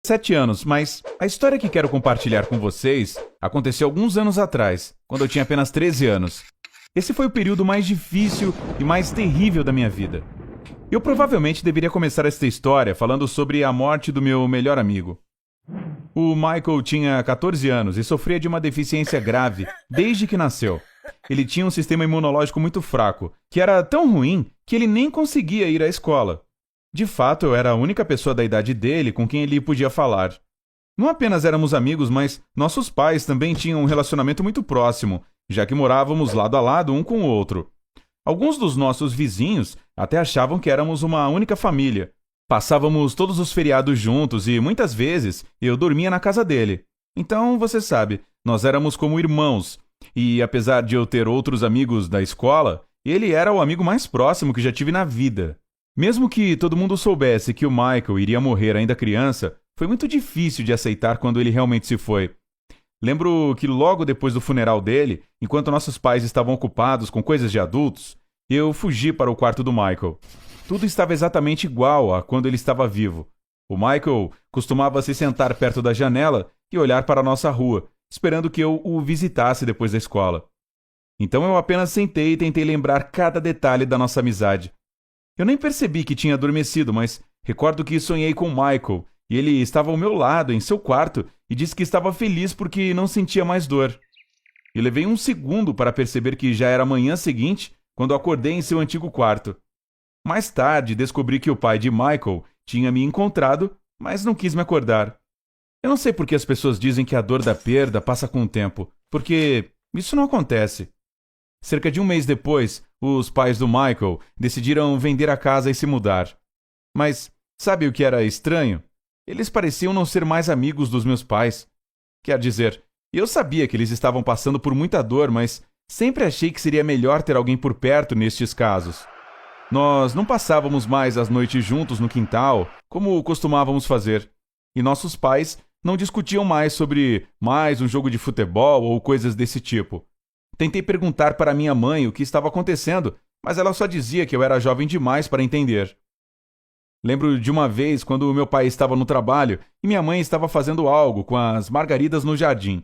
7 anos, mas a história que quero compartilhar com vocês aconteceu alguns anos atrás, quando eu tinha apenas 13 anos. Esse foi o período mais difícil e mais terrível da minha vida. Eu provavelmente deveria começar esta história falando sobre a morte do meu melhor amigo. O Michael tinha 14 anos e sofria de uma deficiência grave desde que nasceu. Ele tinha um sistema imunológico muito fraco, que era tão ruim que ele nem conseguia ir à escola. De fato, eu era a única pessoa da idade dele com quem ele podia falar. Não apenas éramos amigos, mas nossos pais também tinham um relacionamento muito próximo, já que morávamos lado a lado um com o outro. Alguns dos nossos vizinhos até achavam que éramos uma única família. Passávamos todos os feriados juntos e, muitas vezes, eu dormia na casa dele. Então, você sabe, nós éramos como irmãos. E, apesar de eu ter outros amigos da escola, ele era o amigo mais próximo que já tive na vida. Mesmo que todo mundo soubesse que o Michael iria morrer ainda criança, foi muito difícil de aceitar quando ele realmente se foi. Lembro que logo depois do funeral dele, enquanto nossos pais estavam ocupados com coisas de adultos, eu fugi para o quarto do Michael. Tudo estava exatamente igual a quando ele estava vivo. O Michael costumava se sentar perto da janela e olhar para a nossa rua, esperando que eu o visitasse depois da escola. Então eu apenas sentei e tentei lembrar cada detalhe da nossa amizade. Eu nem percebi que tinha adormecido, mas recordo que sonhei com Michael e ele estava ao meu lado, em seu quarto, e disse que estava feliz porque não sentia mais dor. E levei um segundo para perceber que já era a manhã seguinte, quando acordei em seu antigo quarto. Mais tarde, descobri que o pai de Michael tinha me encontrado, mas não quis me acordar. Eu não sei por que as pessoas dizem que a dor da perda passa com o tempo, porque isso não acontece. Cerca de um mês depois, os pais do Michael decidiram vender a casa e se mudar. Mas sabe o que era estranho? Eles pareciam não ser mais amigos dos meus pais. Quer dizer, eu sabia que eles estavam passando por muita dor, mas sempre achei que seria melhor ter alguém por perto nestes casos. Nós não passávamos mais as noites juntos no quintal, como costumávamos fazer. E nossos pais não discutiam mais sobre mais um jogo de futebol ou coisas desse tipo. Tentei perguntar para minha mãe o que estava acontecendo, mas ela só dizia que eu era jovem demais para entender. Lembro de uma vez quando meu pai estava no trabalho e minha mãe estava fazendo algo com as margaridas no jardim.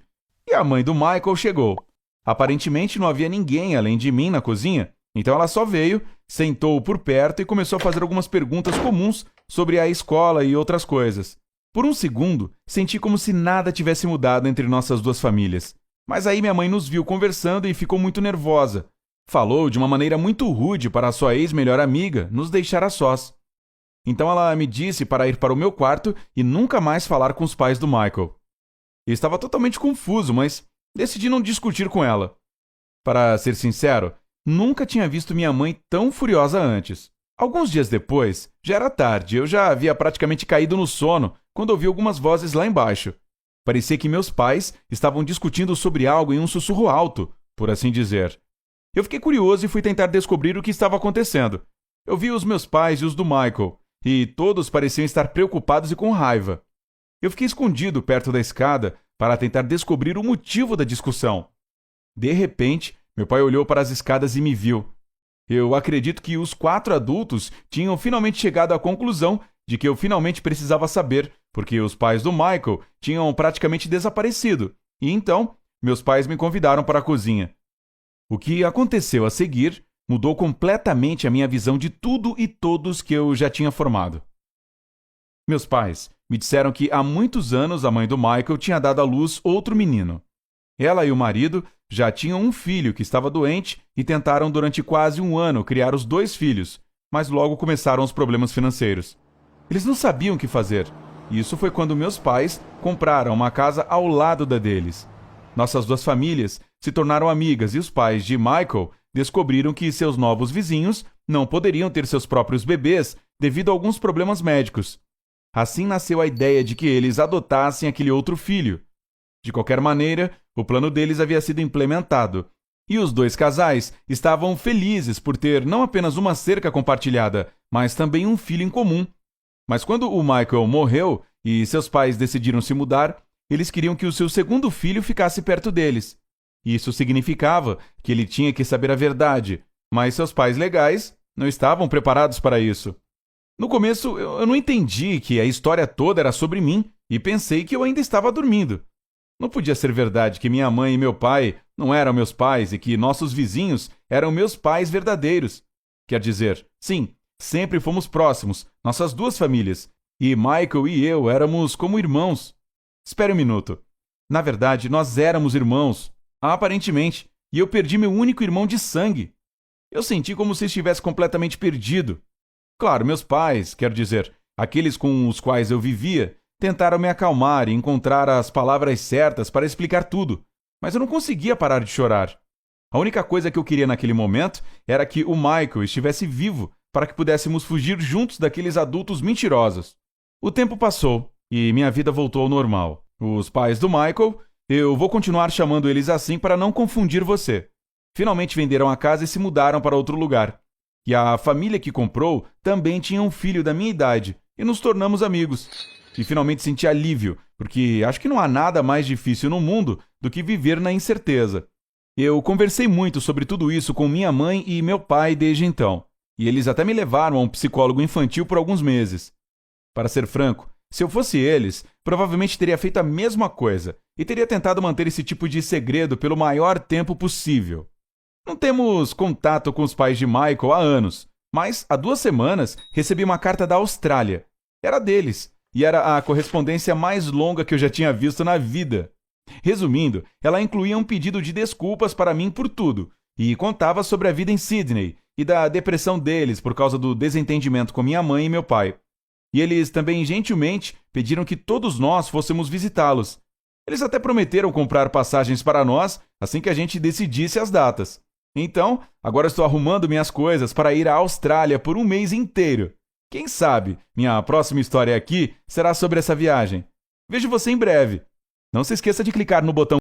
E a mãe do Michael chegou. Aparentemente não havia ninguém além de mim na cozinha, então ela só veio, sentou por perto e começou a fazer algumas perguntas comuns sobre a escola e outras coisas. Por um segundo, senti como se nada tivesse mudado entre nossas duas famílias. Mas aí minha mãe nos viu conversando e ficou muito nervosa. Falou de uma maneira muito rude para a sua ex-melhor amiga nos deixar a sós. Então ela me disse para ir para o meu quarto e nunca mais falar com os pais do Michael. Eu estava totalmente confuso, mas decidi não discutir com ela. Para ser sincero, nunca tinha visto minha mãe tão furiosa antes. Alguns dias depois, já era tarde, eu já havia praticamente caído no sono quando ouvi algumas vozes lá embaixo. Parecia que meus pais estavam discutindo sobre algo em um sussurro alto, por assim dizer. Eu fiquei curioso e fui tentar descobrir o que estava acontecendo. Eu vi os meus pais e os do Michael, e todos pareciam estar preocupados e com raiva. Eu fiquei escondido perto da escada para tentar descobrir o motivo da discussão. De repente, meu pai olhou para as escadas e me viu. Eu acredito que os 4 adultos tinham finalmente chegado à conclusão de que eu finalmente precisava saber, porque os pais do Michael tinham praticamente desaparecido, e então meus pais me convidaram para a cozinha. O que aconteceu a seguir mudou completamente a minha visão de tudo e todos que eu já tinha formado. Meus pais me disseram que há muitos anos a mãe do Michael tinha dado à luz outro menino. Ela e o marido já tinham um filho que estava doente e tentaram durante quase um ano criar os 2 filhos, mas logo começaram os problemas financeiros. Eles não sabiam o que fazer. Isso foi quando meus pais compraram uma casa ao lado da deles. Nossas 2 famílias se tornaram amigas e os pais de Michael descobriram que seus novos vizinhos não poderiam ter seus próprios bebês devido a alguns problemas médicos. Assim nasceu a ideia de que eles adotassem aquele outro filho. De qualquer maneira, o plano deles havia sido implementado, e os 2 casais estavam felizes por ter não apenas uma cerca compartilhada, mas também um filho em comum. Mas quando o Michael morreu e seus pais decidiram se mudar, eles queriam que o seu segundo filho ficasse perto deles. Isso significava que ele tinha que saber a verdade, mas seus pais legais não estavam preparados para isso. No começo, eu não entendi que a história toda era sobre mim e pensei que eu ainda estava dormindo. Não podia ser verdade que minha mãe e meu pai não eram meus pais e que nossos vizinhos eram meus pais verdadeiros. Quer dizer, sim, sempre fomos próximos, nossas duas famílias, e Michael e eu éramos como irmãos. Espere um minuto. Na verdade, nós éramos irmãos, aparentemente, e eu perdi meu único irmão de sangue. Eu senti como se estivesse completamente perdido. Claro, meus pais, quero dizer, aqueles com os quais eu vivia, tentaram me acalmar e encontrar as palavras certas para explicar tudo, mas eu não conseguia parar de chorar. A única coisa que eu queria naquele momento era que o Michael estivesse vivo para que pudéssemos fugir juntos daqueles adultos mentirosos. O tempo passou e minha vida voltou ao normal. Os pais do Michael, eu vou continuar chamando eles assim para não confundir você, finalmente venderam a casa e se mudaram para outro lugar. E a família que comprou também tinha um filho da minha idade e nos tornamos amigos. E finalmente senti alívio, porque acho que não há nada mais difícil no mundo do que viver na incerteza. Eu conversei muito sobre tudo isso com minha mãe e meu pai desde então, e eles até me levaram a um psicólogo infantil por alguns meses. Para ser franco, se eu fosse eles, provavelmente teria feito a mesma coisa e teria tentado manter esse tipo de segredo pelo maior tempo possível. Não temos contato com os pais de Michael há anos, mas há 2 semanas recebi uma carta da Austrália. Era deles, e era a correspondência mais longa que eu já tinha visto na vida. Resumindo, ela incluía um pedido de desculpas para mim por tudo, e contava sobre a vida em Sydney e da depressão deles por causa do desentendimento com minha mãe e meu pai. E eles também gentilmente pediram que todos nós fôssemos visitá-los. Eles até prometeram comprar passagens para nós assim que a gente decidisse as datas. Então, agora estou arrumando minhas coisas para ir à Austrália por um mês inteiro. Quem sabe, minha próxima história aqui será sobre essa viagem. Vejo você em breve. Não se esqueça de clicar no botão